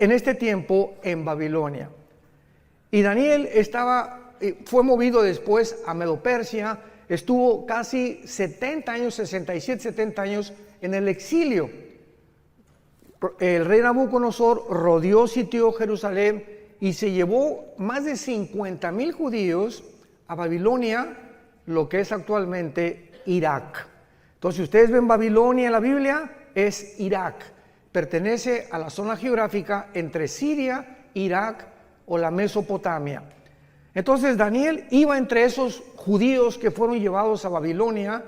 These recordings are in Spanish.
en este tiempo en Babilonia. Y Daniel fue movido después a Medo-Persia, estuvo casi 70 años, 67, 70 años en el exilio. El rey Nabucodonosor rodeó, sitió Jerusalén y se llevó más de 50,000 judíos a Babilonia, lo que es actualmente Irak. Entonces, si ustedes ven Babilonia en la Biblia, es Irak. Pertenece a la zona geográfica entre Siria, Irak o la Mesopotamia. Entonces, Daniel iba entre esos judíos que fueron llevados a Babilonia,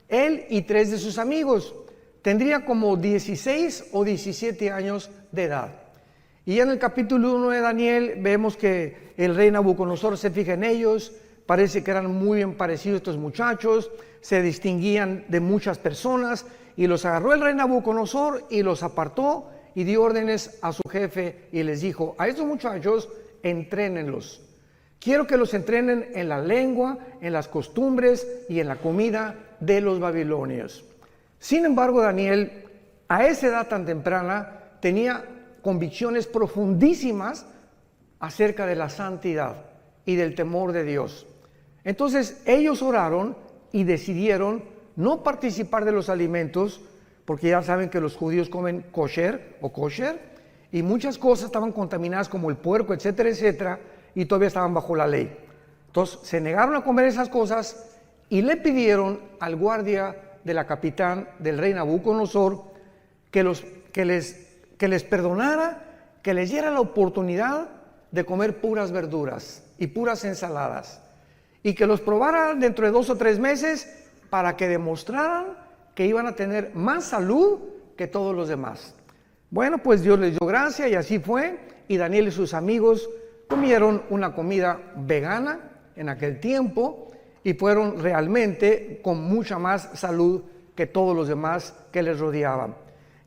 él y 3 de sus amigos. Tendría como 16 o 17 años de edad. Y en el capítulo 1 de Daniel vemos que el rey Nabucodonosor se fija en ellos, parece que eran muy bien parecidos estos muchachos, se distinguían de muchas personas, y los agarró el rey Nabucodonosor y los apartó y dio órdenes a su jefe y les dijo: a estos muchachos entrénenlos. Quiero que los entrenen en la lengua, en las costumbres y en la comida de los babilonios. Sin embargo, Daniel, a esa edad tan temprana, tenía convicciones profundísimas acerca de la santidad y del temor de Dios. Entonces, ellos oraron y decidieron no participar de los alimentos, porque ya saben que los judíos comen kosher, y muchas cosas estaban contaminadas como el puerco, etcétera, etcétera, y todavía estaban bajo la ley. Entonces, se negaron a comer esas cosas y le pidieron al guardia de la capitán del rey Nabucodonosor que les perdonara, que les diera la oportunidad de comer puras verduras y puras ensaladas, y que los probara dentro de 2 o 3 meses para que demostraran que iban a tener más salud que todos los demás. Bueno, pues Dios les dio gracia y así fue, y Daniel y sus amigos comieron una comida vegana en aquel tiempo y fueron realmente con mucha más salud que todos los demás que les rodeaban.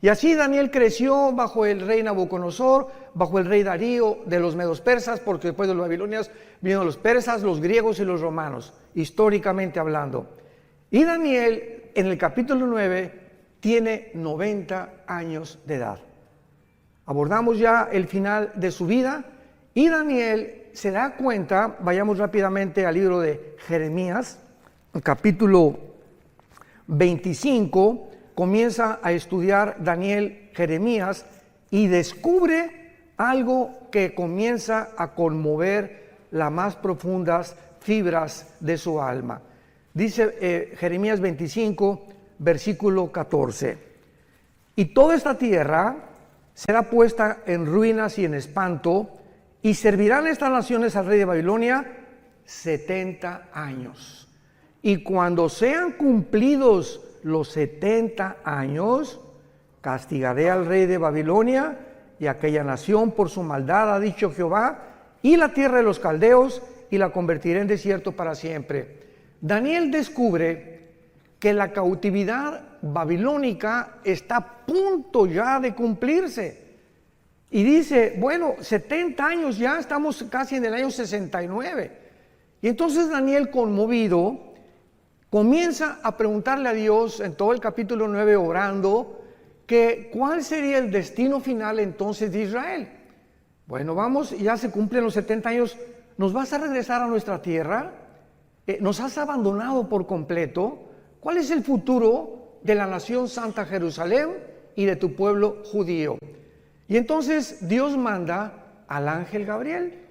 Y así Daniel creció bajo el rey Nabucodonosor, bajo el rey Darío de los medos persas, porque después de los babilonios vinieron los persas, los griegos y los romanos, históricamente hablando. Y Daniel, en el capítulo 9, tiene 90 años de edad. Abordamos ya el final de su vida y Daniel se da cuenta, vayamos rápidamente al libro de Jeremías, el capítulo 25, comienza a estudiar Daniel Jeremías y descubre algo que comienza a conmover las más profundas fibras de su alma. Dice Jeremías 25, versículo 14: y toda esta tierra será puesta en ruinas y en espanto, y servirán estas naciones al rey de Babilonia 70 años. Y cuando sean cumplidos los 70 años, castigaré al rey de Babilonia y a aquella nación por su maldad, ha dicho Jehová, y la tierra de los caldeos, y la convertiré en desierto para siempre. Daniel descubre que la cautividad babilónica está a punto ya de cumplirse. Y dice, bueno, 70 años ya, estamos casi en el año 69. Y entonces Daniel, conmovido, comienza a preguntarle a Dios en todo el capítulo 9, orando, que cuál sería el destino final entonces de Israel. Bueno, vamos, ya se cumplen los 70 años, ¿nos vas a regresar a nuestra tierra? ¿Nos has abandonado por completo? ¿Cuál es el futuro de la nación santa Jerusalén y de tu pueblo judío? Y entonces Dios manda al ángel Gabriel,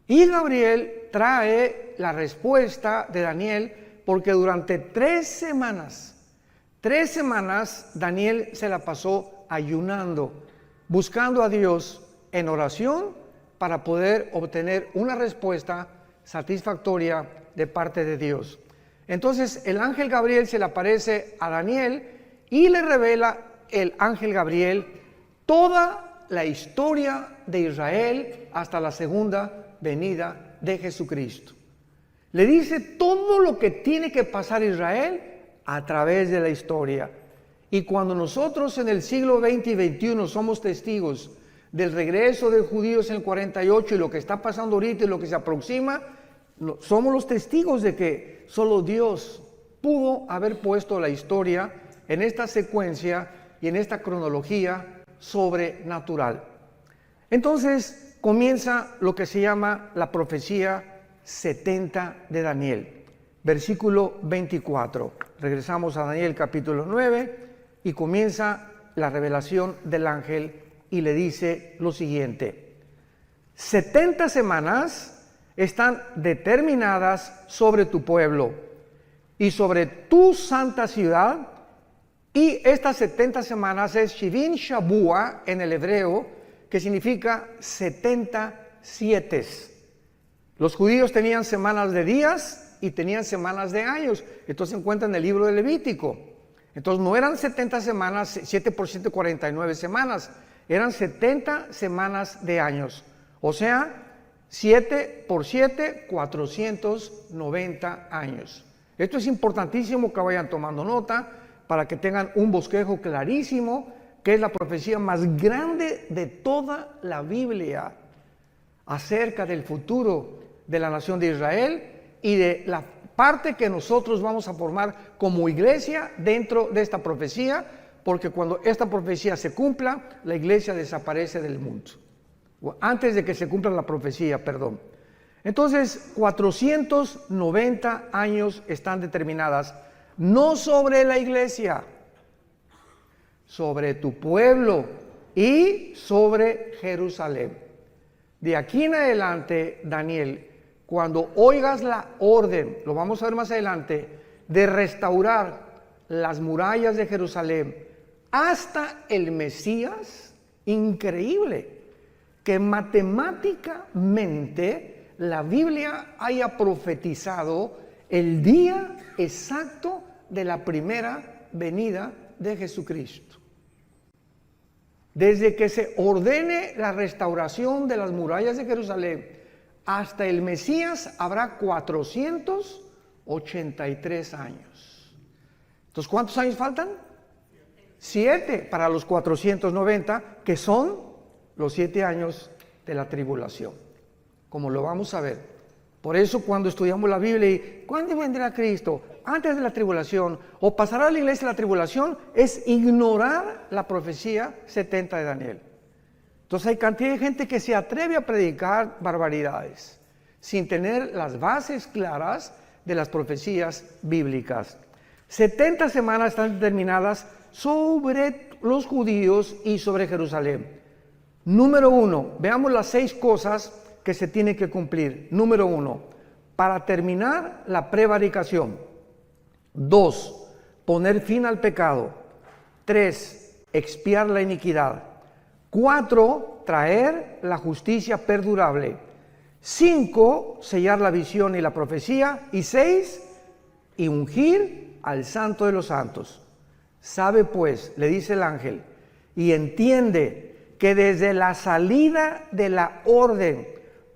y Gabriel trae la respuesta de Daniel, porque durante 3 semanas Daniel se la pasó ayunando, buscando a Dios en oración para poder obtener una respuesta satisfactoria de parte de Dios. Entonces el ángel Gabriel se le aparece a Daniel y le revela el ángel Gabriel toda la historia de Israel hasta la segunda venida de Jesucristo. Le dice todo lo que tiene que pasar Israel a través de la historia. Y cuando nosotros en el siglo XX y XXI somos testigos del regreso de judíos en el 48 y lo que está pasando ahorita y lo que se aproxima, somos los testigos de que solo Dios pudo haber puesto la historia en esta secuencia y en esta cronología sobrenatural. Entonces comienza lo que se llama la profecía 70 de Daniel, versículo 24. Regresamos a Daniel capítulo 9 y comienza la revelación del ángel y le dice lo siguiente: 70 semanas están determinadas sobre tu pueblo y sobre tu santa ciudad, y estas 70 semanas es Shivin Shabua en el hebreo, que significa 70 sietes. Los judíos tenían semanas de días y tenían semanas de años. Esto se encuentra en el libro de Levítico. Entonces no eran 70 semanas, 7 por 7, 49 semanas. Eran 70 semanas de años. O sea, 7 por 7, 490 años. Esto es importantísimo que vayan tomando nota para que tengan un bosquejo clarísimo, que es la profecía más grande de toda la Biblia acerca del futuro de la nación de Israel y de la parte que nosotros vamos a formar como iglesia dentro de esta profecía, porque cuando esta profecía se cumpla, la iglesia desaparece del mundo. Antes de que se cumpla la profecía, perdón. Entonces, 490 años están determinadas, no sobre la iglesia, sobre tu pueblo y sobre Jerusalén. De aquí en adelante, Daniel, cuando oigas la orden, lo vamos a ver más adelante, de restaurar las murallas de Jerusalén hasta el Mesías, increíble que matemáticamente la Biblia haya profetizado el día exacto de la primera venida de Jesucristo. Desde que se ordene la restauración de las murallas de Jerusalén hasta el Mesías habrá 483 años. Entonces, ¿cuántos años faltan? 7 para los 490, que son los 7 años de la tribulación, como lo vamos a ver. Por eso cuando estudiamos la Biblia y ¿cuándo vendrá Cristo? Antes de la tribulación, o pasará a la iglesia la tribulación, es ignorar la profecía 70 de Daniel. Entonces hay cantidad de gente que se atreve a predicar barbaridades sin tener las bases claras de las profecías bíblicas. 70 semanas están determinadas sobre los judíos y sobre Jerusalén. Número 1, veamos las 6 cosas que se tienen que cumplir. Número 1, para terminar la prevaricación. 2, poner fin al pecado. 3, expiar la iniquidad. 4, traer la justicia perdurable. 5, sellar la visión y la profecía. Y 6, y ungir al santo de los santos. Sabe pues, le dice el ángel, y entiende que desde la salida de la orden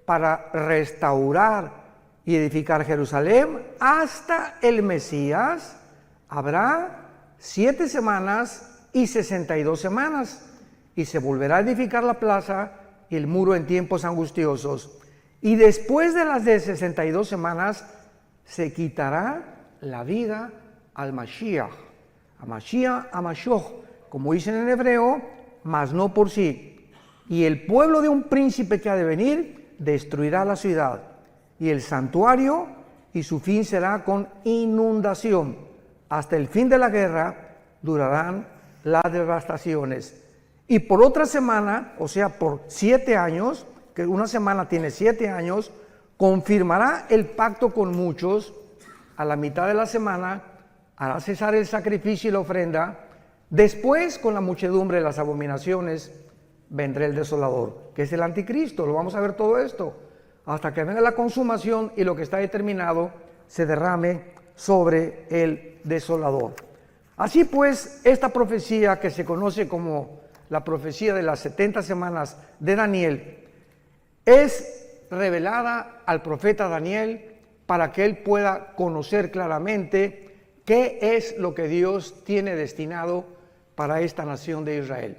para restaurar y edificar Jerusalén hasta el Mesías habrá 7 semanas y 62 semanas, y se volverá a edificar la plaza y el muro en tiempos angustiosos, y después de las de 62 semanas se quitará la vida al Mashiach, a Mashiach, a Mashoch, como dicen en hebreo, mas no por sí, y el pueblo de un príncipe que ha de venir destruirá la ciudad y el santuario, y su fin será con inundación. Hasta el fin de la guerra durarán las devastaciones. Y por otra semana, o sea, por 7 años, que una semana tiene 7 años, confirmará el pacto con muchos. A la mitad de la semana hará cesar el sacrificio y la ofrenda. Después, con la muchedumbre de las abominaciones, vendrá el desolador, que es el anticristo. Lo vamos a ver todo esto, hasta que venga la consumación y lo que está determinado se derrame sobre el desolador. Así pues, esta profecía que se conoce como la profecía de las 70 semanas de Daniel es revelada al profeta Daniel para que él pueda conocer claramente qué es lo que Dios tiene destinado para esta nación de Israel.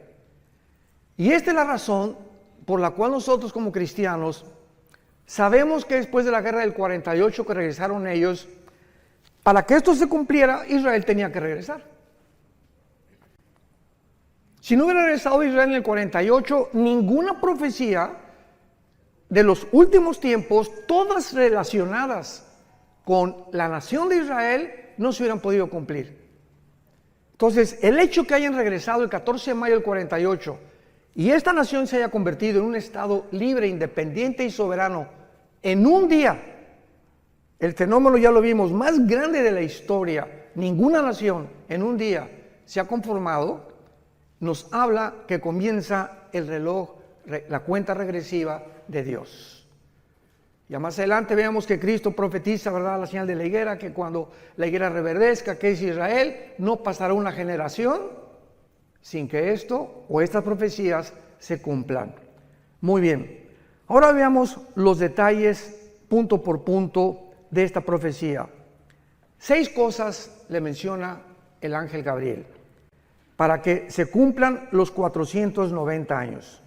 Y esta es la razón por la cual nosotros como cristianos sabemos que después de la guerra del 48 que regresaron ellos, para que esto se cumpliera, Israel tenía que regresar. Si no hubiera regresado Israel en el 48, ninguna profecía de los últimos tiempos, todas relacionadas con la nación de Israel, no se hubieran podido cumplir. Entonces, el hecho que hayan regresado el 14 de mayo del 48 y esta nación se haya convertido en un estado libre, independiente y soberano en un día, el fenómeno ya lo vimos, más grande de la historia, ninguna nación en un día se ha conformado, nos habla que comienza el reloj, la cuenta regresiva de Dios. Ya más adelante veamos que Cristo profetiza, ¿verdad?, la señal de la higuera, que cuando la higuera reverdezca, que es Israel, no pasará una generación sin que esto o estas profecías se cumplan. Muy bien, ahora veamos los detalles punto por punto de esta profecía. 6 cosas le menciona el ángel Gabriel para que se cumplan los 490 años.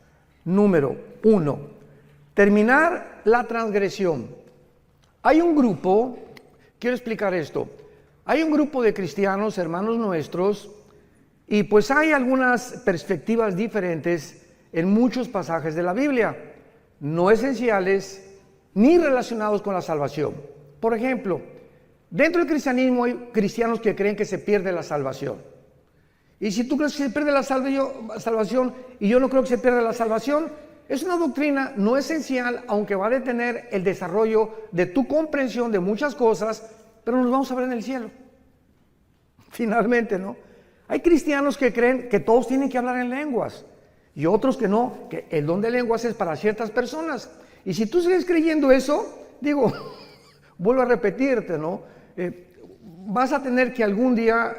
Número 1, terminar la transgresión. Hay un grupo, quiero explicar esto, hay un grupo de cristianos, hermanos nuestros, y pues hay algunas perspectivas diferentes en muchos pasajes de la Biblia, no esenciales ni relacionados con la salvación. Por ejemplo, dentro del cristianismo hay cristianos que creen que se pierde la salvación. Y si tú crees que se pierde la salvación y yo no creo que se pierda la salvación, es una doctrina no esencial, aunque va a detener el desarrollo de tu comprensión de muchas cosas, pero nos vamos a ver en el cielo. Finalmente, ¿no? Hay cristianos que creen que todos tienen que hablar en lenguas y otros que no, que el don de lenguas es para ciertas personas. Y si tú sigues creyendo eso, digo, vuelvo a repetirte, ¿no? Vas a tener que algún día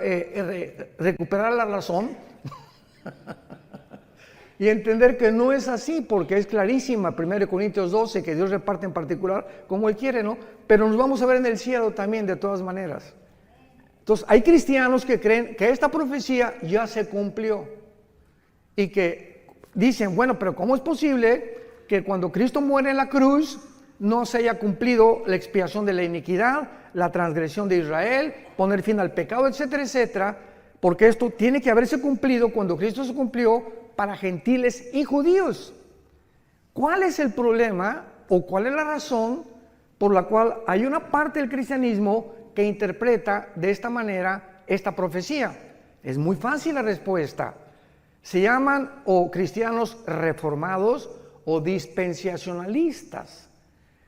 recuperar la razón y entender que no es así, porque es clarísima 1 Corintios 12, que Dios reparte en particular como Él quiere, ¿no? Pero nos vamos a ver en el cielo también, de todas maneras. Entonces, hay cristianos que creen que esta profecía ya se cumplió y que dicen, bueno, pero ¿cómo es posible que cuando Cristo muere en la cruz no se haya cumplido la expiación de la iniquidad, la transgresión de Israel, poner fin al pecado, etcétera, etcétera? Porque esto tiene que haberse cumplido cuando Cristo se cumplió para gentiles y judíos. ¿Cuál es el problema o cuál es la razón por la cual hay una parte del cristianismo que interpreta de esta manera esta profecía? Es muy fácil la respuesta. Se llaman o cristianos reformados o dispensacionalistas.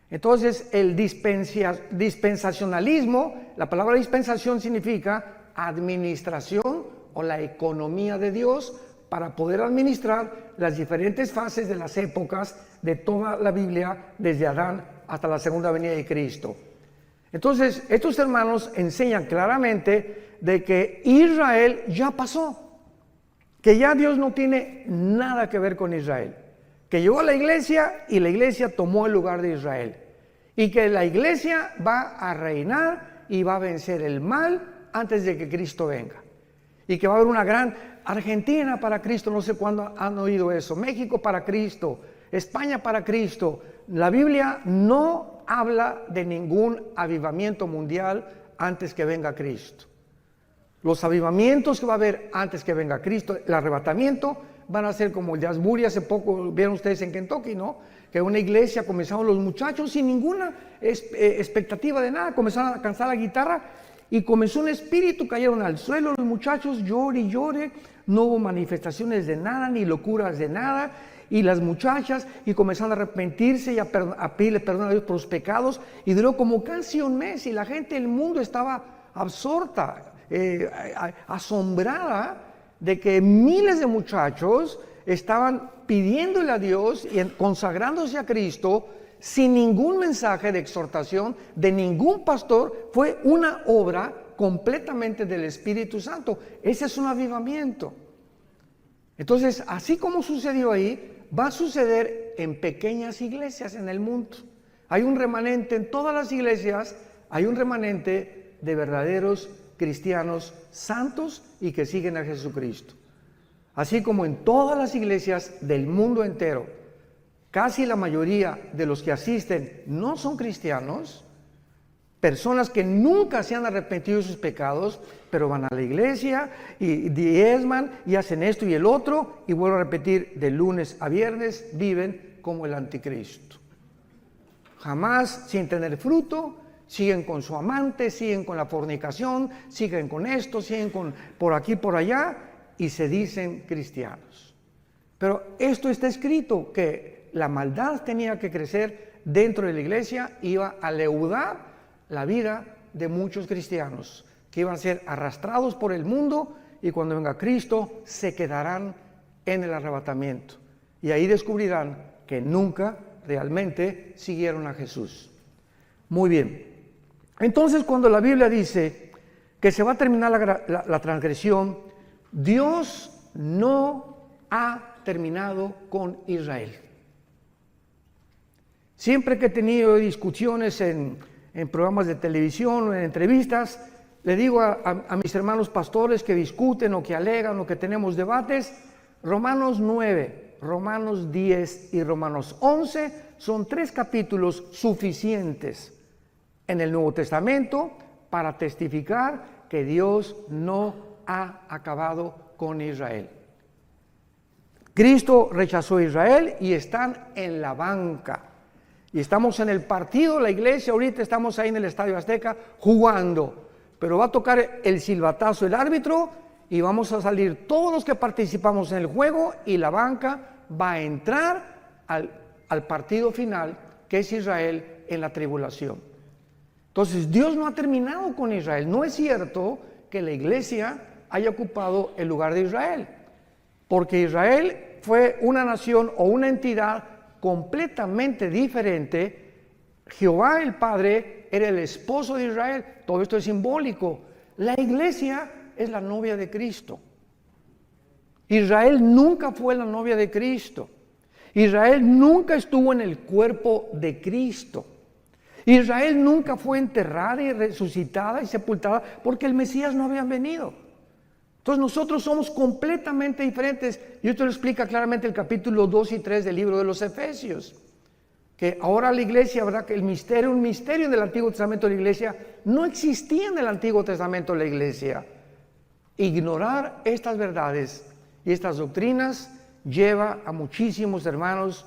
Entonces, el dispensacionalismo, la palabra dispensación significa administración o la economía de Dios para poder administrar las diferentes fases de las épocas de toda la Biblia, desde Adán hasta la segunda venida de Cristo. Entonces, estos hermanos enseñan claramente de que Israel ya pasó, que ya Dios no tiene nada que ver con Israel, que llegó a la iglesia y la iglesia tomó el lugar de Israel, y que la iglesia va a reinar y va a vencer el mal antes de que Cristo venga, y que va a haber una gran Argentina para Cristo, no sé cuándo han oído eso, México para Cristo, España para Cristo. La Biblia no habla de ningún avivamiento mundial antes que venga Cristo. Los avivamientos que va a haber antes que venga Cristo, el arrebatamiento, van a ser como el de Asbury. Hace poco vieron ustedes en Kentucky, ¿no? Que una iglesia comenzaron los muchachos sin ninguna expectativa de nada, comenzaron a cantar la guitarra y comenzó un espíritu, cayeron al suelo los muchachos, llore y llore, no hubo manifestaciones de nada, ni locuras de nada, y las muchachas y comenzaron a arrepentirse y a pedirle perdón a Dios por los pecados, y duró como casi un mes, y la gente del mundo estaba absorta, asombrada de que miles de muchachos estaban pidiéndole a Dios y consagrándose a Cristo sin ningún mensaje de exhortación de ningún pastor. Fue una obra completamente del Espíritu Santo. Ese es un avivamiento. Entonces, así como sucedió ahí, va a suceder en pequeñas iglesias en el mundo. Hay un remanente en todas las iglesias, hay un remanente de verdaderos cristianos santos y que siguen a Jesucristo. Así como en todas las iglesias del mundo entero, casi la mayoría de los que asisten no son cristianos, Personas que nunca se han arrepentido de sus pecados, pero van a la iglesia y diezman y hacen esto y el otro, y vuelvo a repetir, de lunes a viernes viven como el anticristo. Jamás sin tener fruto, siguen con su amante, siguen con la fornicación, siguen con esto, siguen con por aquí, por allá, y se dicen cristianos. Pero esto está escrito, que la maldad tenía que crecer dentro de la iglesia, iba a leudar la vida de muchos cristianos, que iban a ser arrastrados por el mundo, y cuando venga Cristo se quedarán en el arrebatamiento. Y ahí descubrirán que nunca realmente siguieron a Jesús. Muy bien. Entonces, cuando la Biblia dice que se va a terminar la transgresión, Dios no ha terminado con Israel. Siempre que he tenido discusiones en programas de televisión o en entrevistas, le digo a mis hermanos pastores que discuten o que alegan o que tenemos debates, Romanos 9, Romanos 10 y Romanos 11 son 3 capítulos suficientes en el Nuevo Testamento para testificar que Dios no ha acabado con Israel. Cristo rechazó a Israel y están en la banca. Y estamos en el partido, la iglesia, ahorita estamos ahí en el Estadio Azteca jugando. Pero va a tocar el silbatazo el árbitro y vamos a salir todos los que participamos en el juego, y la banca va a entrar al partido final, que es Israel en la tribulación. Entonces, Dios no ha terminado con Israel. No es cierto que la iglesia haya ocupado el lugar de Israel, porque Israel fue una nación o una entidad completamente diferente. Jehová el Padre era el esposo de Israel. Todo esto es simbólico. La iglesia es la novia de Cristo. Israel nunca fue la novia de Cristo. Israel nunca estuvo en el cuerpo de Cristo. Israel nunca fue enterrada y resucitada y sepultada porque el Mesías no había venido. Entonces nosotros somos completamente diferentes. Y esto lo explica claramente el capítulo 2 y 3 del libro de los Efesios. Que ahora la iglesia, ¿verdad? Que un misterio en el Antiguo Testamento de la iglesia no existía en el Antiguo Testamento de la iglesia. Ignorar estas verdades y estas doctrinas lleva a muchísimos hermanos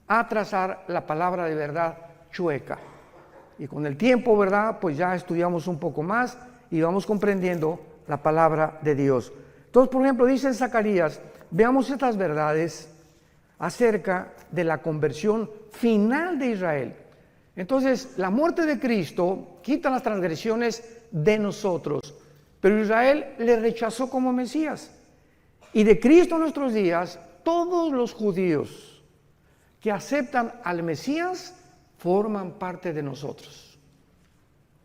a trazar la palabra de verdad chueca. Y con el tiempo, ¿verdad? Pues ya estudiamos un poco más y vamos comprendiendo la palabra de Dios. Entonces, por ejemplo, dice en Zacarías, veamos estas verdades acerca de la conversión final de Israel. Entonces, la muerte de Cristo quita las transgresiones de nosotros, pero Israel le rechazó como Mesías. Y de Cristo en nuestros días, todos los judíos que aceptan al Mesías forman parte de nosotros.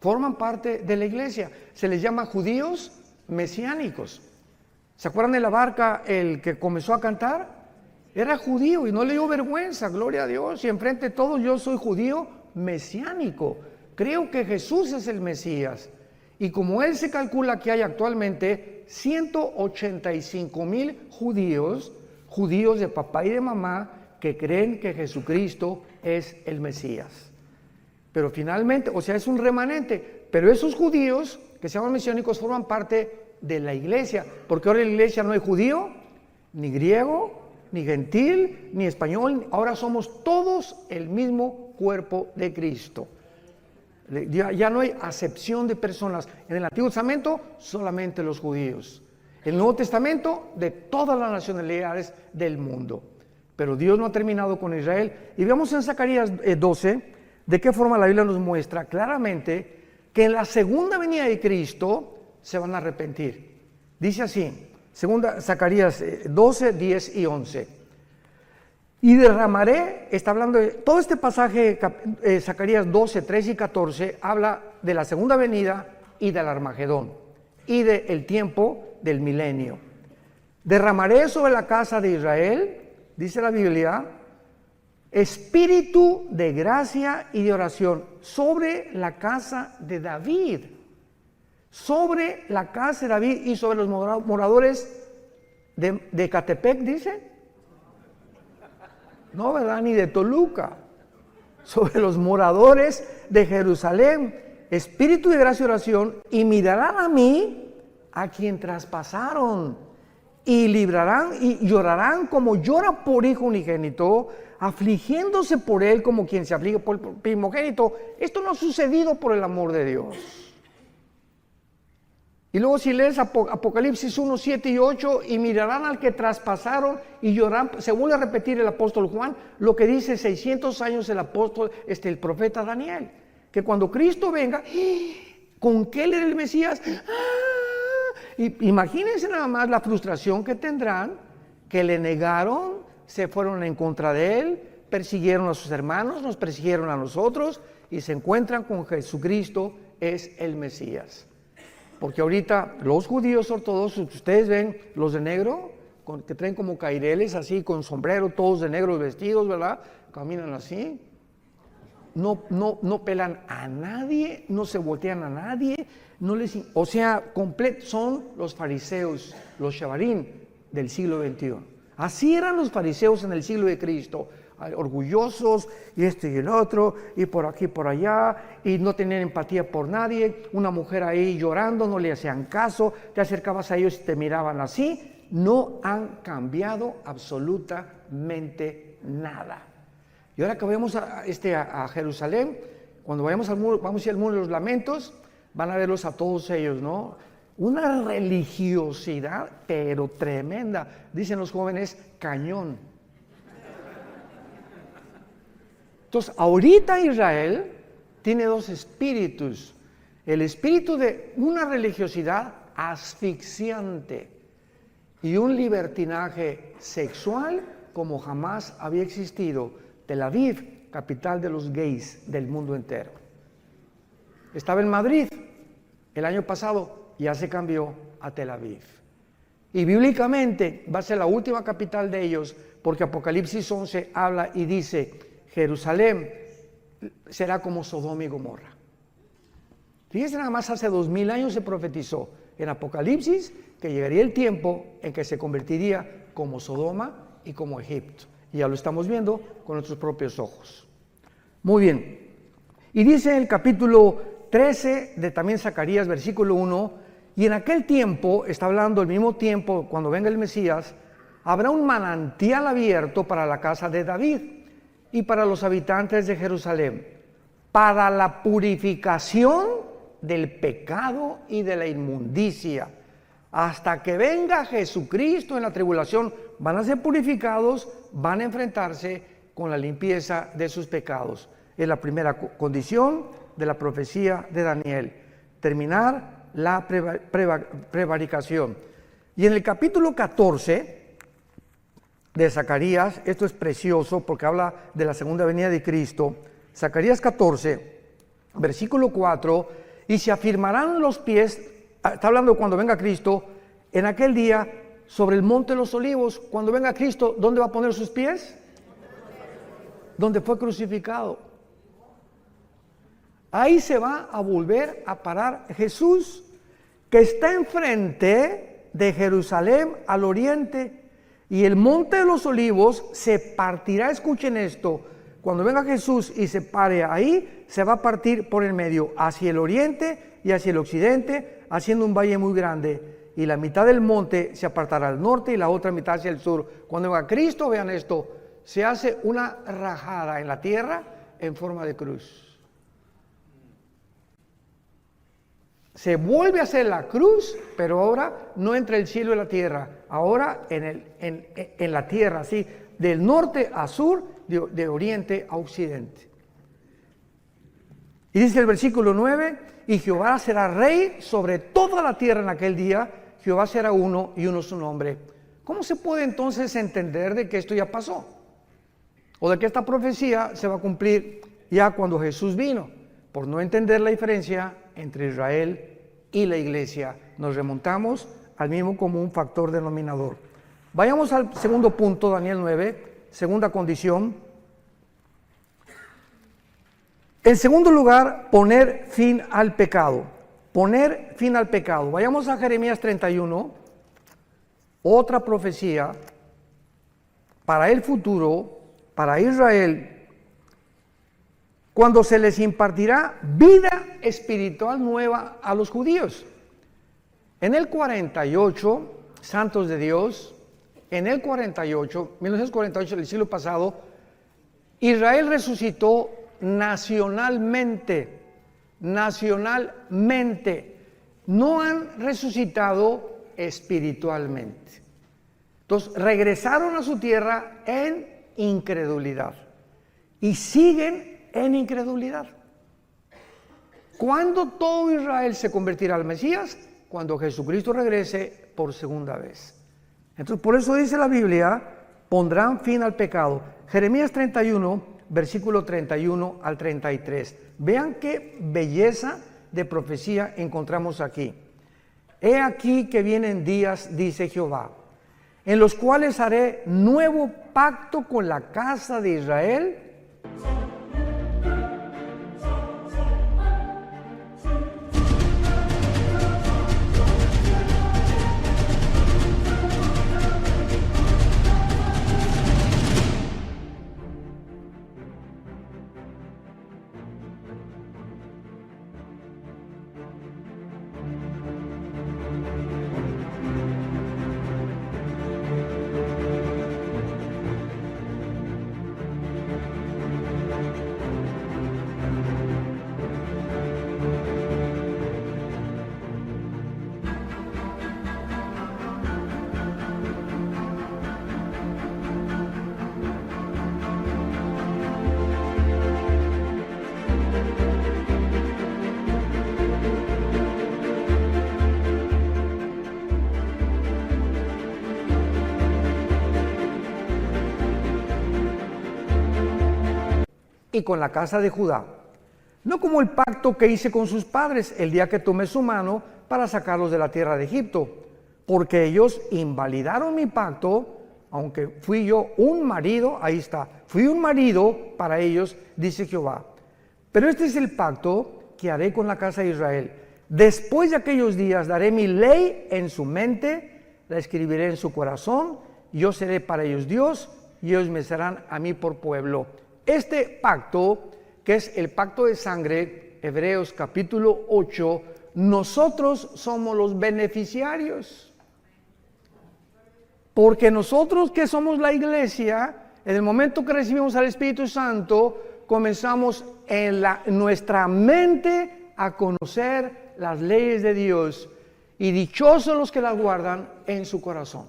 Forman parte de la iglesia. Se les llama judíos mesiánicos. ¿Se acuerdan de la barca, el que comenzó a cantar? Era judío y no le dio vergüenza, gloria a Dios. Y enfrente de todos, yo soy judío mesiánico. Creo que Jesús es el Mesías. Y como él se calcula que hay actualmente 185,000 judíos de papá y de mamá, que creen que Jesucristo es el Mesías. Pero finalmente, o sea, es un remanente. Pero esos judíos que se llaman mesiánicos forman parte de la iglesia, porque ahora en la iglesia no hay judío, ni griego, ni gentil, ni español. Ahora somos todos el mismo cuerpo de Cristo. Ya no hay acepción de personas. En el Antiguo Testamento solamente los judíos. En el Nuevo Testamento de todas las nacionalidades del mundo. Pero Dios no ha terminado con Israel. Y vemos en Zacarías 12 de qué forma la Biblia nos muestra claramente que en la segunda venida de Cristo se van a arrepentir. Dice así, Zacarías 12, 10 y 11. Y derramaré, está hablando de todo este pasaje, Zacarías 12, 13 y 14, habla de la segunda venida y del Armagedón y del tiempo del milenio. Derramaré sobre la casa de Israel, dice la Biblia, espíritu de gracia y de oración sobre la casa de David. Sobre la casa de David y sobre los moradores de Catepec, dice. No, ¿verdad? Ni de Toluca. Sobre los moradores de Jerusalén. espíritu de gracia y oración, y mirarán a mí, a quien traspasaron, y librarán y llorarán como llora por hijo unigénito, afligiéndose por él como quien se aflige por el primogénito. Esto no ha sucedido por el amor de Dios. Y luego si lees Apocalipsis 1, 7 y 8, y mirarán al que traspasaron y llorarán, se vuelve a repetir el apóstol Juan, lo que dice 600 años el apóstol, el profeta Daniel, que cuando Cristo venga, ¿con qué él era el Mesías? Y imagínense nada más la frustración que tendrán, que le negaron, se fueron en contra de él, persiguieron a sus hermanos, nos persiguieron a nosotros, y se encuentran con Jesucristo, es el Mesías. Porque ahorita los judíos ortodoxos, ustedes ven los de negro, que traen como caireles así, con sombrero, todos de negro vestidos, ¿verdad? Caminan así. No pelan a nadie, no se voltean a nadie, son los fariseos, los shavarim del siglo XXI. Así eran los fariseos en el siglo de Cristo, orgullosos, y esto y el otro, y por aquí, por allá, y no tenían empatía por nadie. Una mujer ahí llorando, no le hacían caso, te acercabas a ellos y te miraban así. No han cambiado absolutamente nada. Y ahora que vayamos a Jerusalén, cuando vayamos al muro, vamos a ir al muro de los lamentos, van a verlos a todos ellos, ¿no? Una religiosidad, pero tremenda. Dicen los jóvenes, cañón. Entonces, ahorita Israel tiene dos espíritus. El espíritu de una religiosidad asfixiante y un libertinaje sexual como jamás había existido. Tel Aviv, capital de los gays del mundo entero. Estaba en Madrid el año pasado, ya se cambió a Tel Aviv. Y bíblicamente va a ser la última capital de ellos, porque Apocalipsis 11 habla y dice, Jerusalén será como Sodoma y Gomorra. Fíjense, nada más hace 2000 años se profetizó en Apocalipsis que llegaría el tiempo en que se convertiría como Sodoma y como Egipto. Y ya lo estamos viendo con nuestros propios ojos. Muy bien. Y dice en el capítulo 13 de también Zacarías, versículo 1, y en aquel tiempo, está hablando el mismo tiempo cuando venga el Mesías, habrá un manantial abierto para la casa de David y para los habitantes de Jerusalén, para la purificación del pecado y de la inmundicia. Hasta que venga Jesucristo en la tribulación, van a ser purificados, van a enfrentarse con la limpieza de sus pecados. Es la primera condición de la profecía de Daniel, terminar la prevaricación. Y en el capítulo 14 de Zacarías, esto es precioso porque habla de la segunda venida de Cristo, Zacarías 14, versículo 4, y se afirmarán los pies, está hablando de cuando venga Cristo, en aquel día sobre el monte de los olivos. Cuando venga Cristo, ¿dónde va a poner sus pies? Donde fue crucificado. Ahí se va a volver a parar Jesús, que está enfrente de Jerusalén al oriente, y el monte de los olivos se partirá. Escuchen esto, cuando venga Jesús y se pare ahí, se va a partir por el medio, hacia el oriente y hacia el occidente, haciendo un valle muy grande, y la mitad del monte se apartará al norte y la otra mitad hacia el sur. Cuando venga Cristo, vean esto, se hace una rajada en la tierra en forma de cruz. Se vuelve a hacer la cruz, pero ahora no entre el cielo y la tierra, ahora en la tierra, así, del norte a sur, de oriente a occidente. Y dice el versículo 9, y Jehová será rey sobre toda la tierra en aquel día. Jehová será uno y uno su nombre. ¿Cómo se puede entonces entender de que esto ya pasó? O de que esta profecía se va a cumplir ya cuando Jesús vino. Por no entender la diferencia entre Israel y la iglesia, nos remontamos al mismo común factor denominador. Vayamos al segundo punto, Daniel 9, segunda condición. En segundo lugar, poner fin al pecado. Poner fin al pecado. Vayamos a Jeremías 31, otra profecía para el futuro, para Israel. cuando se les impartirá vida espiritual nueva a los judíos. En el 48, santos de Dios, en el 48, 1948, el siglo pasado, Israel resucitó nacionalmente. No han resucitado espiritualmente. Entonces regresaron a su tierra en incredulidad y siguen en incredulidad. ¿Cuándo todo Israel se convertirá al Mesías? Cuando Jesucristo regrese por segunda vez. Entonces por eso dice la Biblia, pondrán fin al pecado. Jeremías 31, versículo 31 al 33. Vean qué belleza de profecía encontramos aquí. He aquí que vienen días, dice Jehová, en los cuales haré nuevo pacto con la casa de Israel. Y con la casa de Judá, no como el pacto que hice con sus padres el día que tomé su mano para sacarlos de la tierra de Egipto, porque ellos invalidaron mi pacto, aunque fui yo un marido, ahí está, fui un marido para ellos, dice Jehová. Pero este es el pacto que haré con la casa de Israel. Después de aquellos días daré mi ley en su mente, la escribiré en su corazón, yo seré para ellos Dios, y ellos me serán a mí por pueblo. Este pacto, que es el pacto de sangre, Hebreos capítulo 8, nosotros somos los beneficiarios. Porque nosotros que somos la iglesia, en el momento que recibimos al Espíritu Santo, comenzamos en nuestra mente a conocer las leyes de Dios, y dichosos los que las guardan en su corazón.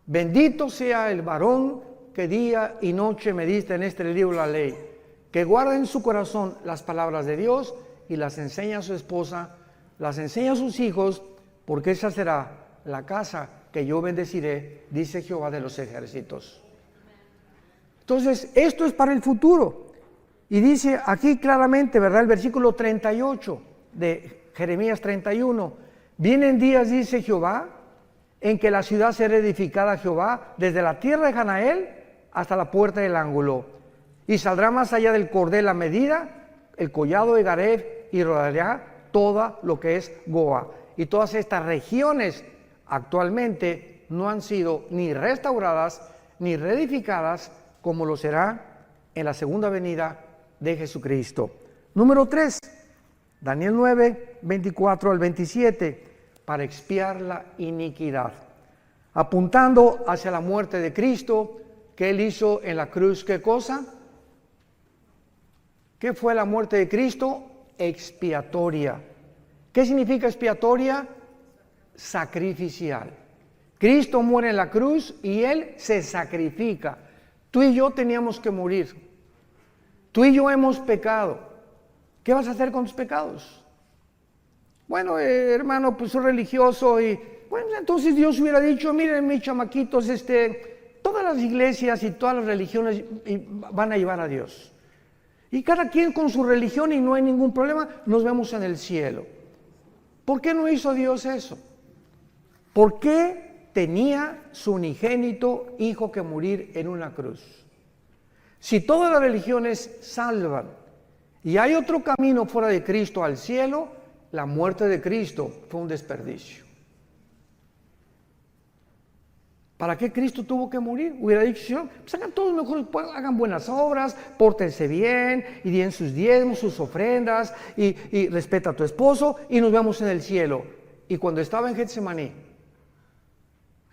Bendito sea el varón que día y noche medita en este libro de la ley, que guarda en su corazón las palabras de Dios y las enseña a su esposa, las enseña a sus hijos, porque esa será la casa que yo bendeciré, dice Jehová de los ejércitos. Entonces, esto es para el futuro. Y dice aquí claramente, ¿verdad? El versículo 38 de Jeremías 31. Vienen días, dice Jehová, en que la ciudad será edificada a Jehová desde la tierra de Janael hasta la puerta del ángulo, y saldrá más allá del cordel la medida, el collado de Gareb, y rodeará toda lo que es Goa. Y todas estas regiones actualmente no han sido ni restauradas ni reedificadas, como lo será en la segunda venida de Jesucristo. Número 3, Daniel 9, 24 al 27, para expiar la iniquidad, apuntando hacia la muerte de Cristo, que Él hizo en la cruz. ¿Qué cosa? ¿Qué fue la muerte de Cristo? Expiatoria. ¿Qué significa expiatoria? Sacrificial. Cristo muere en la cruz y Él se sacrifica. Tú y yo teníamos que morir. Tú y yo hemos pecado. ¿Qué vas a hacer con tus pecados? Bueno, hermano, pues soy religioso y bueno, entonces Dios hubiera dicho, miren mis chamaquitos, todas las iglesias y todas las religiones van a llevar a Dios. Y cada quien con su religión y no hay ningún problema, nos vemos en el cielo. ¿Por qué no hizo Dios eso? ¿Por qué tenía su unigénito hijo que morir en una cruz? Si todas las religiones salvan y hay otro camino fuera de Cristo al cielo, la muerte de Cristo fue un desperdicio. ¿Para qué Cristo tuvo que morir? Hubiera dicho, Señor, pues hagan todos mejor, pues, hagan buenas obras, pórtense bien, y den sus diezmos, sus ofrendas, y respeta a tu esposo, y nos vemos en el cielo. Y cuando estaba en Getsemaní,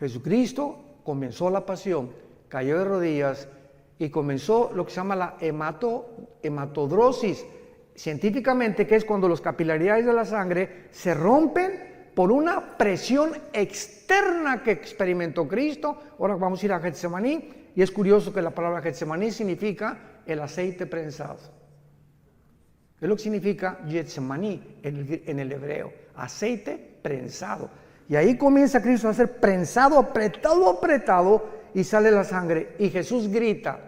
Jesucristo comenzó la pasión, cayó de rodillas, y comenzó lo que se llama la hematodrosis, científicamente, que es cuando los capilaridades de la sangre se rompen por una presión externa que experimentó Cristo. Ahora vamos a ir a Getsemaní, y es curioso que la palabra Getsemaní significa el aceite prensado. Es lo que significa Getsemaní en el hebreo, aceite prensado. Y ahí comienza Cristo a ser prensado, apretado, y sale la sangre, y Jesús grita.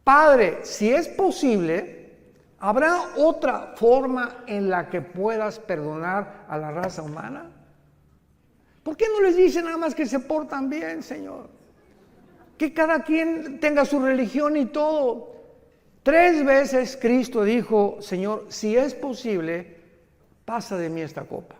Padre, si es posible, ¿habrá otra forma en la que puedas perdonar a la raza humana? ¿Por qué no les dice nada más que se portan bien, Señor? Que cada quien tenga su religión y todo. 3 veces Cristo dijo, Señor, si es posible, pasa de mí esta copa.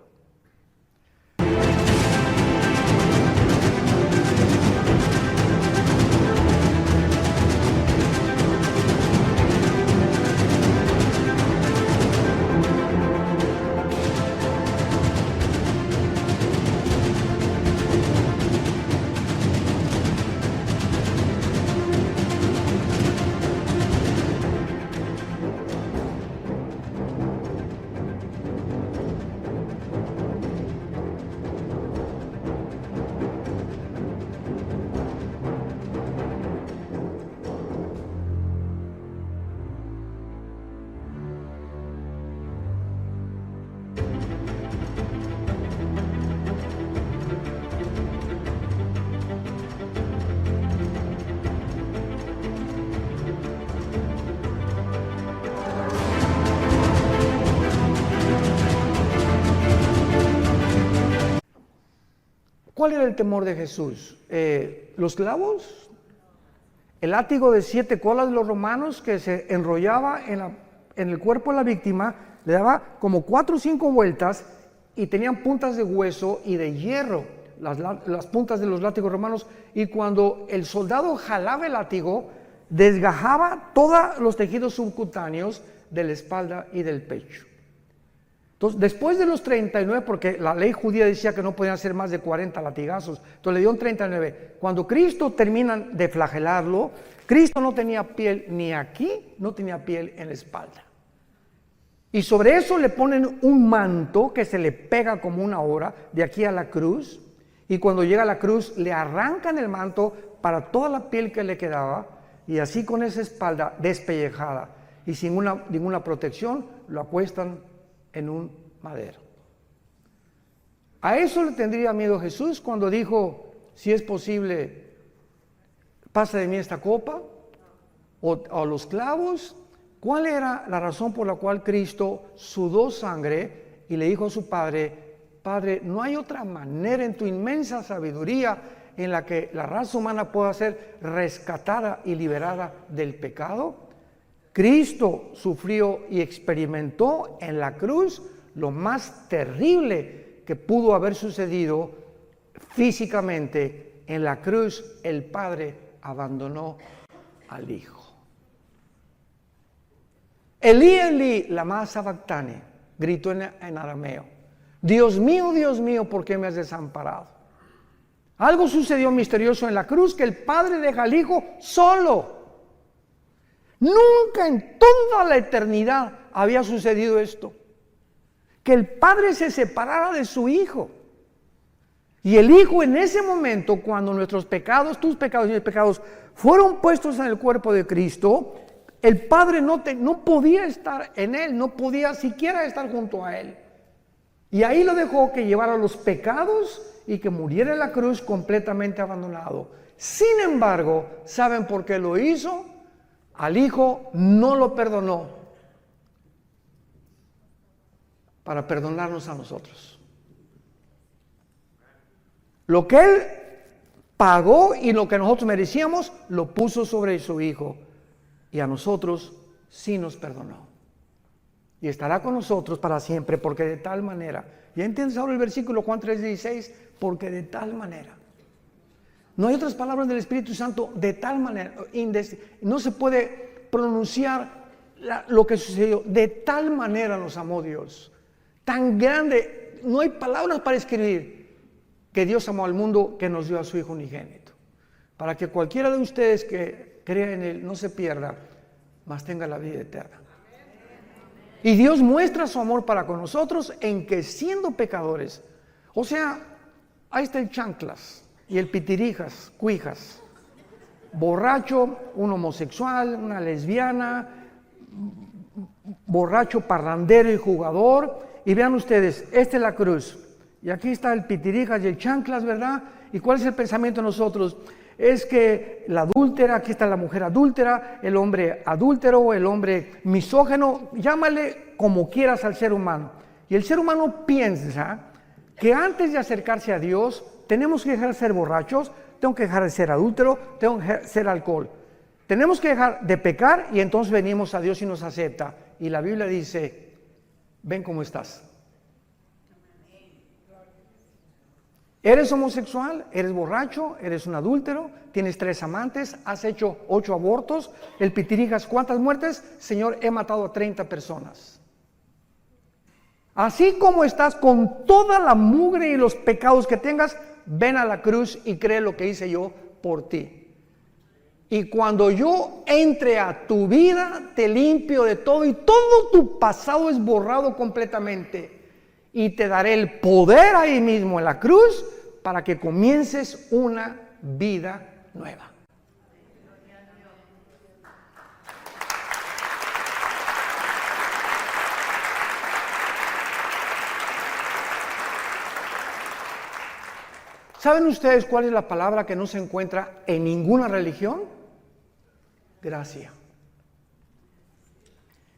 ¿Cuál era el temor de Jesús? ¿Los clavos? ¿El látigo de 7 colas de los romanos que se enrollaba en el cuerpo de la víctima? Le daba como 4 o 5 vueltas y tenían puntas de hueso y de hierro, las puntas de los látigos romanos, y cuando el soldado jalaba el látigo, desgajaba todos los tejidos subcutáneos de la espalda y del pecho. Entonces, después de los 39, porque la ley judía decía que no podían ser más de 40 latigazos, entonces le dieron 39. Cuando Cristo termina de flagelarlo, Cristo no tenía piel ni aquí, no tenía piel en la espalda. Y sobre eso le ponen un manto que se le pega como una hora de aquí a la cruz, y cuando llega a la cruz le arrancan el manto para toda la piel que le quedaba, y así con esa espalda despellejada y sin ninguna protección, lo acuestan en un madero. A eso le tendría miedo Jesús cuando dijo, si es posible, pasa de mí esta copa, o los clavos. ¿Cuál era la razón por la cual Cristo sudó sangre y le dijo a su Padre, Padre, no hay otra manera en tu inmensa sabiduría en la que la raza humana pueda ser rescatada y liberada del pecado? Cristo sufrió y experimentó en la cruz lo más terrible que pudo haber sucedido físicamente. En la cruz el Padre abandonó al Hijo. Elí, Elí, lama sabactani, gritó en arameo. Dios mío, ¿por qué me has desamparado? Algo sucedió misterioso en la cruz, que el Padre deja al Hijo solo. Nunca en toda la eternidad había sucedido esto, que el Padre se separara de su Hijo. Y el Hijo en ese momento, cuando nuestros pecados, tus pecados y mis pecados, fueron puestos en el cuerpo de Cristo, el Padre no podía estar en Él, no podía siquiera estar junto a Él. Y ahí lo dejó que llevara los pecados y que muriera en la cruz completamente abandonado. Sin embargo, ¿saben por qué lo hizo? Al Hijo no lo perdonó para perdonarnos a nosotros. Lo que Él pagó y lo que nosotros merecíamos, lo puso sobre su Hijo. Y a nosotros sí nos perdonó. Y estará con nosotros para siempre, porque de tal manera. ¿Ya entiendes ahora el versículo Juan 3:16? Porque de tal manera. No hay otras palabras del Espíritu Santo, de tal manera. No se puede pronunciar lo que sucedió. De tal manera nos amó Dios. Tan grande, no hay palabras para escribir, que Dios amó al mundo, que nos dio a su Hijo unigénito, para que cualquiera de ustedes que crea en Él no se pierda, mas tenga la vida eterna. Y Dios muestra su amor para con nosotros en que, siendo pecadores, o sea, ahí está el chanclas y el pitirijas, cuijas, borracho, un homosexual, una lesbiana, borracho, parrandero y jugador. Y vean ustedes, esta es la cruz. Y aquí está el pitirijas y el chanclas, ¿verdad? ¿Y cuál es el pensamiento de nosotros? Es que la adúltera, aquí está la mujer adúltera, el hombre adúltero, el hombre misógeno, llámale como quieras al ser humano. Y el ser humano piensa que antes de acercarse a Dios, tenemos que dejar de ser borrachos, tengo que dejar de ser adúltero, tengo que dejar de ser alcohol. Tenemos que dejar de pecar y entonces venimos a Dios y nos acepta. Y la Biblia dice, ven cómo estás. ¿Eres homosexual? ¿Eres borracho? ¿Eres un adúltero? ¿Tienes 3 amantes? ¿Has hecho 8 abortos? ¿El pitirijas cuántas muertes? Señor, he matado a 30 personas. Así como estás con toda la mugre y los pecados que tengas, ven a la cruz y cree lo que hice yo por ti. Y cuando yo entre a tu vida, te limpio de todo y todo tu pasado es borrado completamente. Y te daré el poder ahí mismo en la cruz para que comiences una vida nueva. ¿Saben ustedes cuál es la palabra que no se encuentra en ninguna religión? Gracia.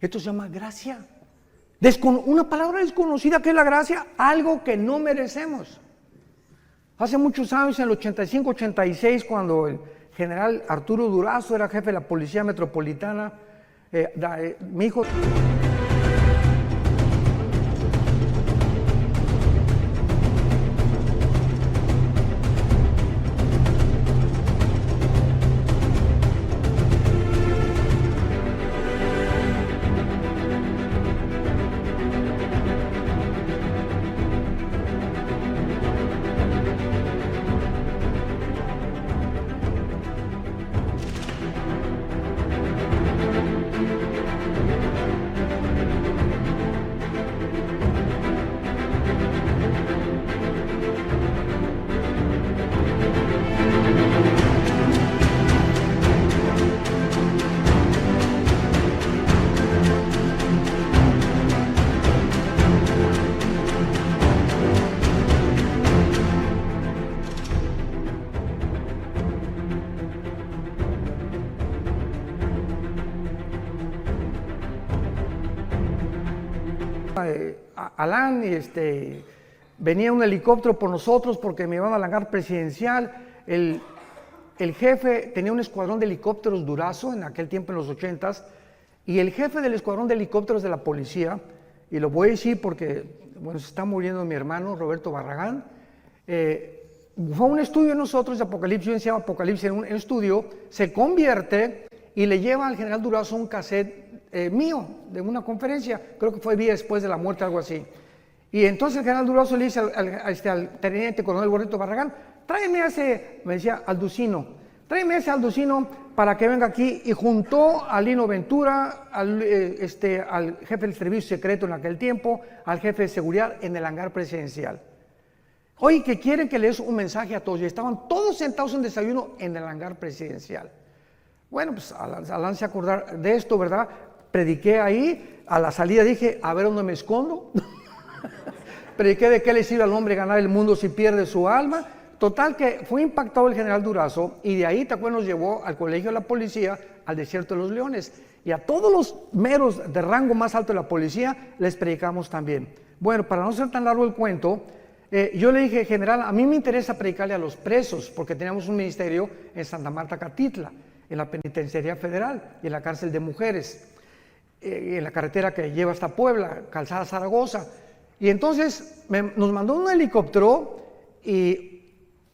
Esto se llama gracia. Una palabra desconocida, que es la gracia, algo que no merecemos. Hace muchos años, en el 85-86, cuando el general Arturo Durazo era jefe de la Policía Metropolitana, mi hijo... Alán, venía un helicóptero por nosotros porque me iban a langar presidencial. El jefe tenía un escuadrón de helicópteros Durazo en aquel tiempo, en los 80s, y el jefe del escuadrón de helicópteros de la policía, y lo voy a decir porque, bueno, se está muriendo mi hermano Roberto Barragán, fue un estudio de nosotros de Apocalipsis, yo enseñaba Apocalipsis en un estudio, se convierte y le lleva al general Durazo un cassette mío, de una conferencia, creo que fue día después de la muerte, algo así. Y entonces el general Durazo le dice al teniente coronel Gordito Barragán, tráeme a ese, me decía, Alducino, tráeme a ese Alducino para que venga aquí. Y juntó a Lino Ventura, al jefe del servicio secreto en aquel tiempo, al jefe de seguridad en el hangar presidencial. Oye, que quieren que les un mensaje a todos. Y estaban todos sentados en desayuno en el hangar presidencial. Bueno, pues al se acordar de esto, ¿verdad? Prediqué ahí, a la salida dije, a ver dónde me escondo. Prediqué de qué le sirve al hombre ganar el mundo si pierde su alma. Total que fue impactado el general Durazo y de ahí Tacuén nos llevó al colegio de la policía, al desierto de los leones. Y a todos los meros de rango más alto de la policía les predicamos también. Bueno, para no ser tan largo el cuento, yo le dije, general, a mí me interesa predicarle a los presos, porque teníamos un ministerio en Santa Marta, Catitla, en la Penitenciaría Federal y en la cárcel de mujeres, en la carretera que lleva hasta Puebla, Calzada Zaragoza. Y entonces nos mandó un helicóptero y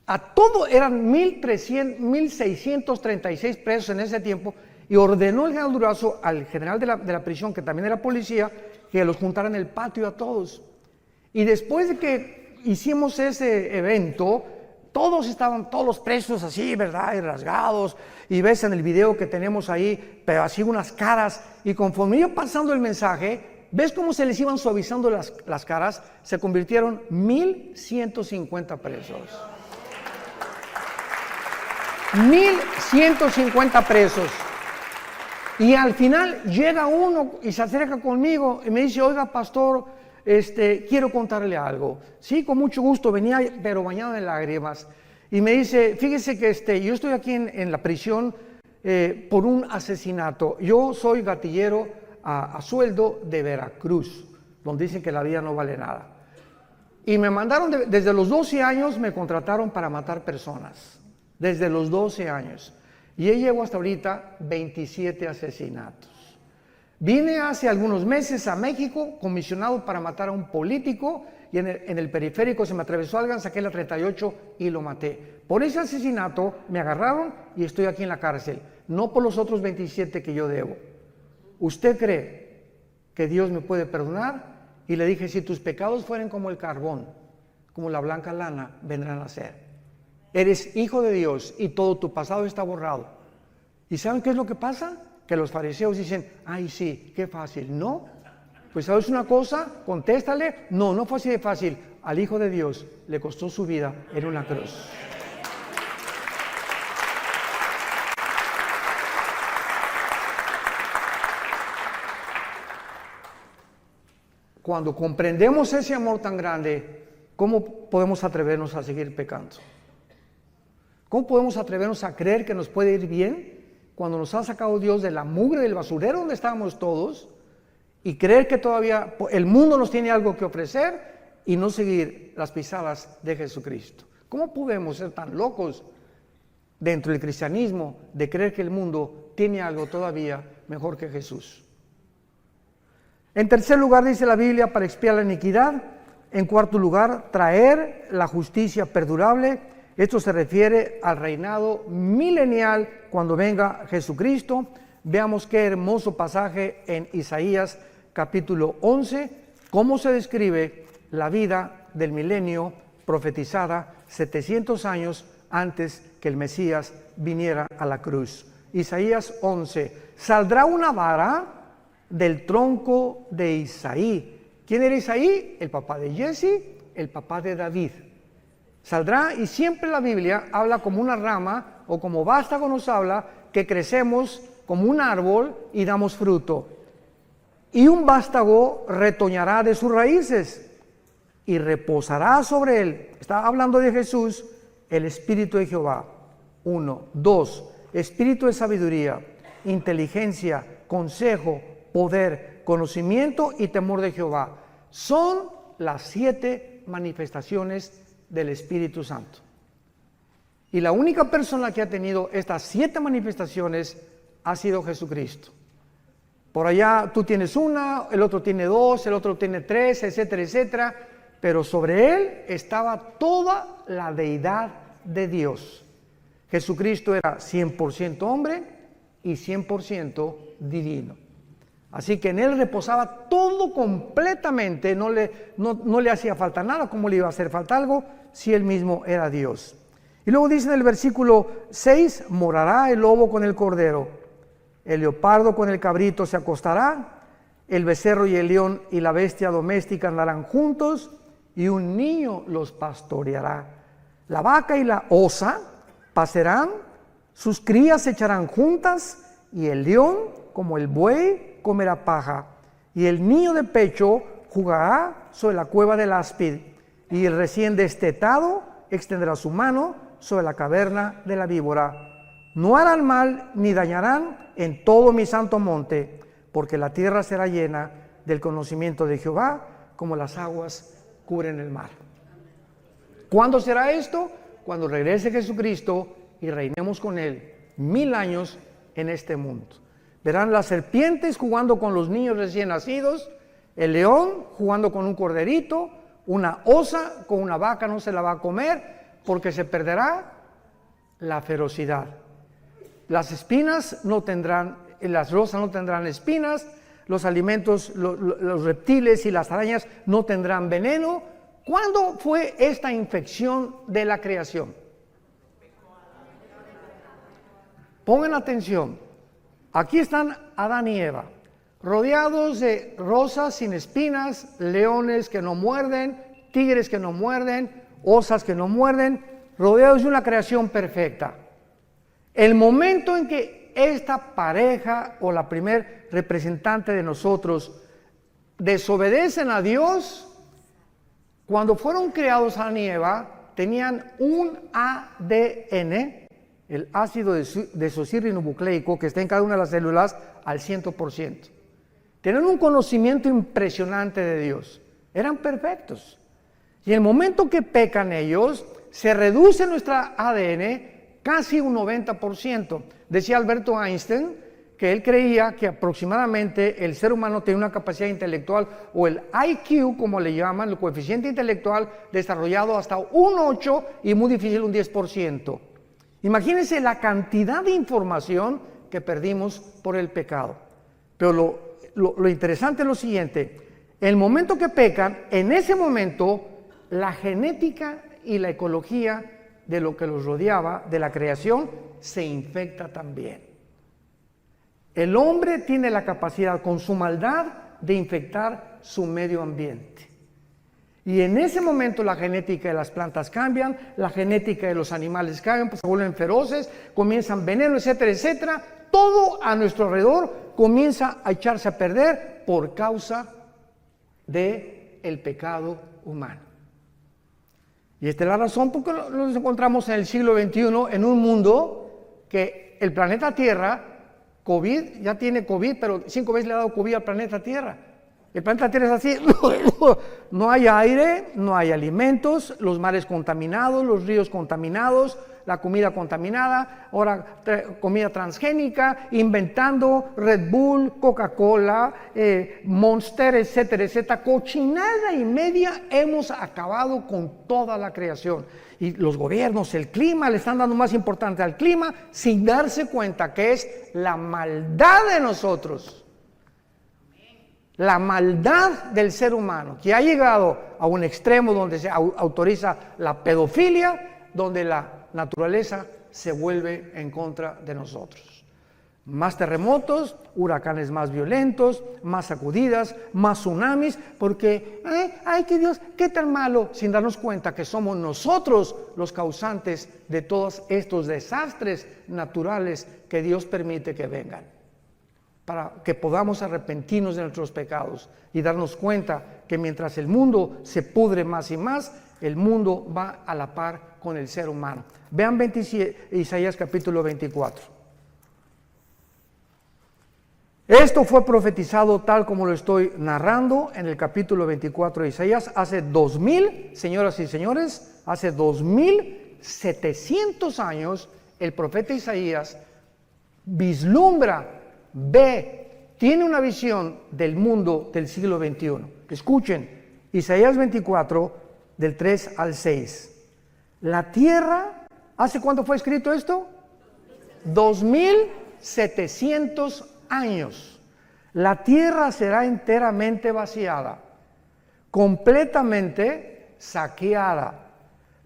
a todo eran 1,636 presos en ese tiempo, y ordenó el general Durazo al general de la prisión, que también era policía, que los juntara en el patio a todos. Y después de que hicimos ese evento, todos los presos así, ¿verdad? Y rasgados, y ves en el video que tenemos ahí, pero así unas caras, y conforme iba pasando el mensaje, ves cómo se les iban suavizando las caras, se convirtieron 1,150 presos. 1,150 presos. Y al final llega uno y se acerca conmigo y me dice, oiga, pastor, quiero contarle algo. Sí, con mucho gusto, venía pero bañado en lágrimas. Y me dice, fíjese que yo estoy aquí en la prisión por un asesinato. Yo soy gatillero a sueldo de Veracruz, donde dicen que la vida no vale nada. Y me mandaron, desde los 12 años me contrataron para matar personas. Desde los 12 años. Y llevo hasta ahorita 27 asesinatos. Vine hace algunos meses a México, comisionado para matar a un político, y en el periférico se me atravesó alguien, saqué la 38 y lo maté. Por ese asesinato me agarraron y estoy aquí en la cárcel, no por los otros 27 que yo debo. ¿Usted cree que Dios me puede perdonar? Y le dije, si tus pecados fueren como el carbón, como la blanca lana, vendrán a ser. Eres hijo de Dios y todo tu pasado está borrado. ¿Y saben qué es lo que pasa? Que los fariseos dicen, ay sí, qué fácil. No, pues ¿sabes una cosa? Contéstale, no fue así de fácil. Al Hijo de Dios le costó su vida en una cruz. Cuando comprendemos ese amor tan grande, ¿cómo podemos atrevernos a seguir pecando? ¿Cómo podemos atrevernos a creer que nos puede ir bien cuando nos ha sacado Dios de la mugre del basurero donde estábamos todos, y creer que todavía el mundo nos tiene algo que ofrecer y no seguir las pisadas de Jesucristo? ¿Cómo podemos ser tan locos dentro del cristianismo de creer que el mundo tiene algo todavía mejor que Jesús? En tercer lugar, dice la Biblia, para expiar la iniquidad. En cuarto lugar, traer la justicia perdurable. Esto se refiere al reinado milenial cuando venga Jesucristo. Veamos qué hermoso pasaje en Isaías capítulo 11, cómo se describe la vida del milenio profetizada 700 años antes que el Mesías viniera a la cruz. Isaías 11, saldrá una vara del tronco de Isaí. ¿Quién era Isaí? El papá de Jesse, el papá de David. Saldrá, y siempre la Biblia habla como una rama, o como vástago nos habla, que crecemos como un árbol y damos fruto. Y un vástago retoñará de sus raíces y reposará sobre él. Está hablando de Jesús, el Espíritu de Jehová. 1, 2, Espíritu de sabiduría, inteligencia, consejo, poder, conocimiento y temor de Jehová. Son las 7 manifestaciones del Espíritu Santo. Y la única persona que ha tenido estas 7 manifestaciones ha sido Jesucristo. Por allá tú tienes una, el otro tiene 2, el otro tiene 3, etcétera, etcétera. Pero sobre él estaba toda la deidad de Dios. Jesucristo era 100% hombre y 100% divino. Así que en él reposaba todo completamente, no le hacía falta nada. ¿Cómo le iba a hacer falta algo si él mismo era Dios? Y luego dice en el versículo 6, morará el lobo con el cordero, el leopardo con el cabrito se acostará, el becerro y el león y la bestia doméstica andarán juntos, y un niño los pastoreará. La vaca y la osa pasarán, sus crías se echarán juntas, y el león, como el buey, comerá paja, y el niño de pecho jugará sobre la cueva del áspid, y el recién destetado extenderá su mano sobre la caverna de la víbora. No harán mal ni dañarán en todo mi santo monte, porque la tierra será llena del conocimiento de Jehová, como las aguas cubren el mar. ¿Cuándo será esto? Cuando regrese Jesucristo y reinemos con Él 1000 años en este mundo. Verán las serpientes jugando con los niños recién nacidos, el león jugando con un corderito, una osa con una vaca no se la va a comer, porque se perderá la ferocidad. Las espinas no tendrán, las rosas no tendrán espinas, los alimentos, los reptiles y las arañas no tendrán veneno. ¿Cuándo fue esta infección de la creación? Pongan atención. Aquí están Adán y Eva, rodeados de rosas sin espinas, leones que no muerden, tigres que no muerden, osas que no muerden, rodeados de una creación perfecta. El momento en que esta pareja o la primer representante de nosotros desobedecen a Dios, cuando fueron creados Adán y Eva, tenían un ADN, el ácido desoxirribonucleico, que está en cada una de las células al 100%. Tenían un conocimiento impresionante de Dios. Eran perfectos. Y en el momento que pecan ellos, se reduce nuestra ADN casi un 90%. Decía Alberto Einstein que él creía que aproximadamente el ser humano tiene una capacidad intelectual, o el IQ, como le llaman, el coeficiente intelectual, desarrollado hasta un 8 y muy difícil un 10%. Imagínense la cantidad de información que perdimos por el pecado. Pero lo interesante es lo siguiente: el momento que pecan, en ese momento la genética y la ecología de lo que los rodeaba, de la creación, se infecta también. El hombre tiene la capacidad, con su maldad, de infectar su medio ambiente. Y en ese momento la genética de las plantas cambian, la genética de los animales cambian, pues se vuelven feroces, comienzan veneno, etcétera, etcétera. Todo a nuestro alrededor comienza a echarse a perder por causa del pecado humano. Y esta es la razón por la que nos encontramos en el siglo XXI, en un mundo que el planeta Tierra, COVID, ya tiene COVID, pero 5 veces le ha dado COVID al planeta Tierra. El planeta Tierra es así, no hay aire, no hay alimentos, los mares contaminados, los ríos contaminados, la comida contaminada, ahora comida transgénica, inventando Red Bull, Coca-Cola, Monster, etcétera, etcétera. Cochinada y media hemos acabado con toda la creación. Y los gobiernos, el clima, le están dando más importancia al clima sin darse cuenta que es la maldad de nosotros. La maldad del ser humano, que ha llegado a un extremo donde se autoriza la pedofilia, donde la naturaleza se vuelve en contra de nosotros. Más terremotos, huracanes más violentos, más sacudidas, más tsunamis, porque, ay, que Dios, qué tan malo, sin darnos cuenta que somos nosotros los causantes de todos estos desastres naturales que Dios permite que vengan, para que podamos arrepentirnos de nuestros pecados y darnos cuenta que mientras el mundo se pudre más y más, el mundo va a la par con el ser humano. Vean Isaías capítulo 24. Esto fue profetizado tal como lo estoy narrando en el capítulo 24 de Isaías hace 2000, señoras y señores, hace 2700 años. El profeta Isaías vislumbra, ve, tiene una visión del mundo del siglo XXI. Escuchen, Isaías 24, del 3 al 6. La tierra, ¿hace cuánto fue escrito esto? 2700 años. La tierra será enteramente vaciada, completamente saqueada,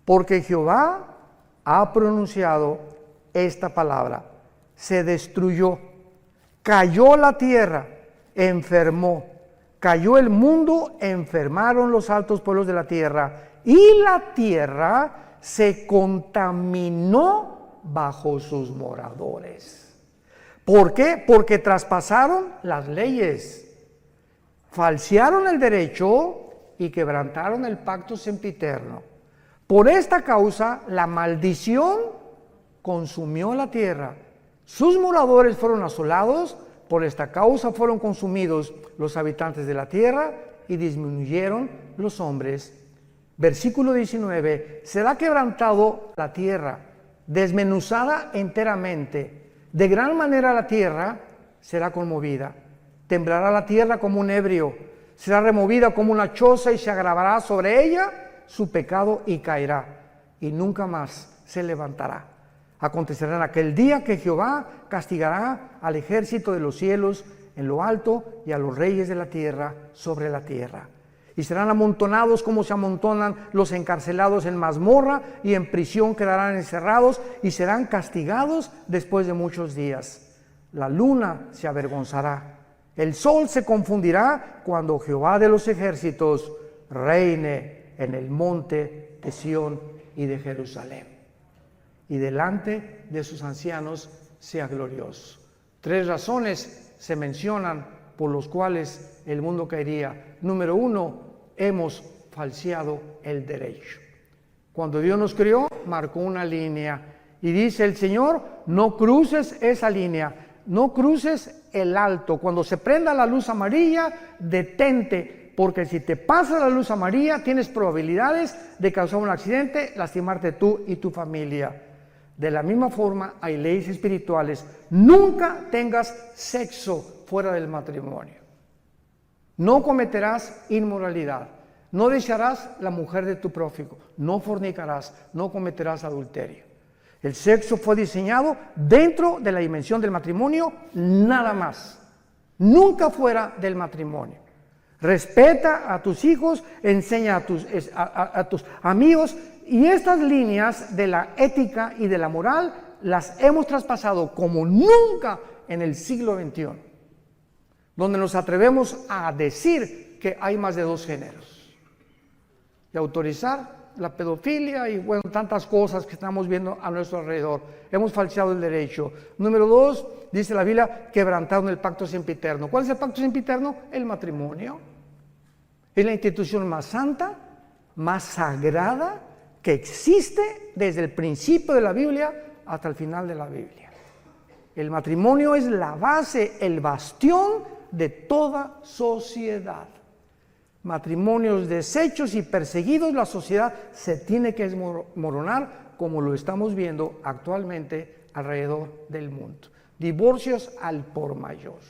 porque Jehová ha pronunciado esta palabra. Se destruyó, cayó la tierra, enfermó, cayó el mundo, enfermaron los altos pueblos de la tierra, y la tierra se contaminó bajo sus moradores. ¿Por qué? Porque traspasaron las leyes, falsearon el derecho y quebrantaron el pacto sempiterno. Por esta causa, la maldición consumió la tierra. Sus moradores fueron asolados, por esta causa fueron consumidos los habitantes de la tierra y disminuyeron los hombres. Versículo 19, será quebrantado la tierra, desmenuzada enteramente. De gran manera la tierra será conmovida. Temblará la tierra como un ebrio, será removida como una choza y se agravará sobre ella su pecado y caerá, y nunca más se levantará. Acontecerá en aquel día que Jehová castigará al ejército de los cielos en lo alto y a los reyes de la tierra sobre la tierra. Y serán amontonados como se amontonan los encarcelados en mazmorra, y en prisión quedarán encerrados y serán castigados después de muchos días. La luna se avergonzará, el sol se confundirá cuando Jehová de los ejércitos reine en el monte de Sión y de Jerusalén, y delante de sus ancianos sea glorioso. 3 razones se mencionan por los cuales el mundo caería. Número 1, hemos falseado el derecho. Cuando Dios nos creó, marcó una línea y dice el Señor, no cruces esa línea, no cruces el alto. Cuando se prenda la luz amarilla, detente, porque si te pasa la luz amarilla, tienes probabilidades de causar un accidente, lastimarte tú y tu familia. De la misma forma, hay leyes espirituales. Nunca tengas sexo fuera del matrimonio. No cometerás inmoralidad. No desearás la mujer de tu prójimo. No fornicarás. No cometerás adulterio. El sexo fue diseñado dentro de la dimensión del matrimonio, nada más. Nunca fuera del matrimonio. Respeta a tus hijos, enseña a tus amigos, y estas líneas de la ética y de la moral las hemos traspasado como nunca en el siglo XXI, donde nos atrevemos a decir que hay más de 2 géneros y autorizar la pedofilia y bueno, tantas cosas que estamos viendo a nuestro alrededor. Hemos falseado el derecho. Número 2, dice la Biblia, quebrantaron el pacto sempiterno. ¿Cuál es el pacto sempiterno? El matrimonio. Es la institución más santa, más sagrada que existe desde el principio de la Biblia hasta el final de la Biblia. El matrimonio es la base, el bastión de toda sociedad. Matrimonios deshechos y perseguidos, la sociedad se tiene que desmoronar, como lo estamos viendo actualmente alrededor del mundo. Divorcios al por mayor.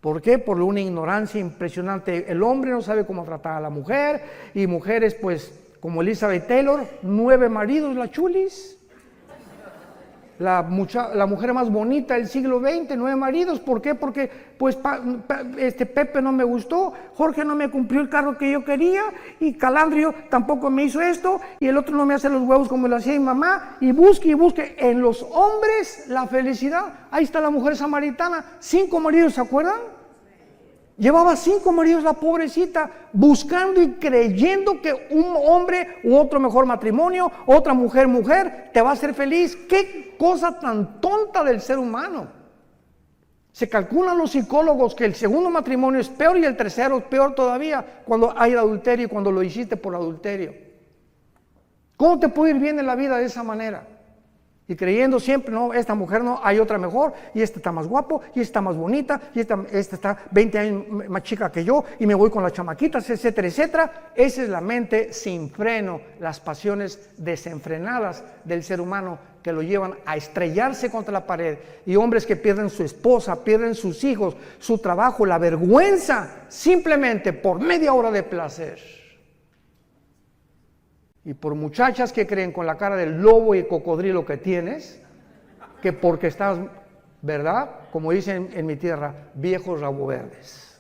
¿Por qué? Por una ignorancia impresionante. El hombre no sabe cómo tratar a la mujer, y mujeres pues como Elizabeth Taylor, 9 maridos, la chulis. La mujer más bonita del siglo XX, 9 maridos. ¿Por qué? Porque pues Pepe no me gustó, Jorge no me cumplió el cargo que yo quería, y Calandrio tampoco me hizo esto, y el otro no me hace los huevos como lo hacía mi mamá, y busque en los hombres la felicidad. Ahí está la mujer samaritana, 5 maridos, ¿se acuerdan? Llevaba 5 maridos la pobrecita, buscando y creyendo que un hombre u otro mejor matrimonio, otra mujer, te va a hacer feliz. ¡Qué cosa tan tonta del ser humano! Se calculan los psicólogos que el segundo matrimonio es peor y el tercero es peor todavía cuando hay adulterio y cuando lo hiciste por adulterio. ¿Cómo te puede ir bien en la vida de esa manera? Y creyendo siempre, no, esta mujer no, hay otra mejor, y este está más guapo, y esta está más bonita, y esta está 20 años más chica que yo, y me voy con las chamaquitas, etcétera, etcétera. Esa es la mente sin freno, las pasiones desenfrenadas del ser humano que lo llevan a estrellarse contra la pared, y hombres que pierden su esposa, pierden sus hijos, su trabajo, la vergüenza, simplemente por media hora de placer. Y por muchachas que creen con la cara del lobo y cocodrilo que tienes, que porque estás ¿verdad? Como dicen en mi tierra, viejos rabo verdes.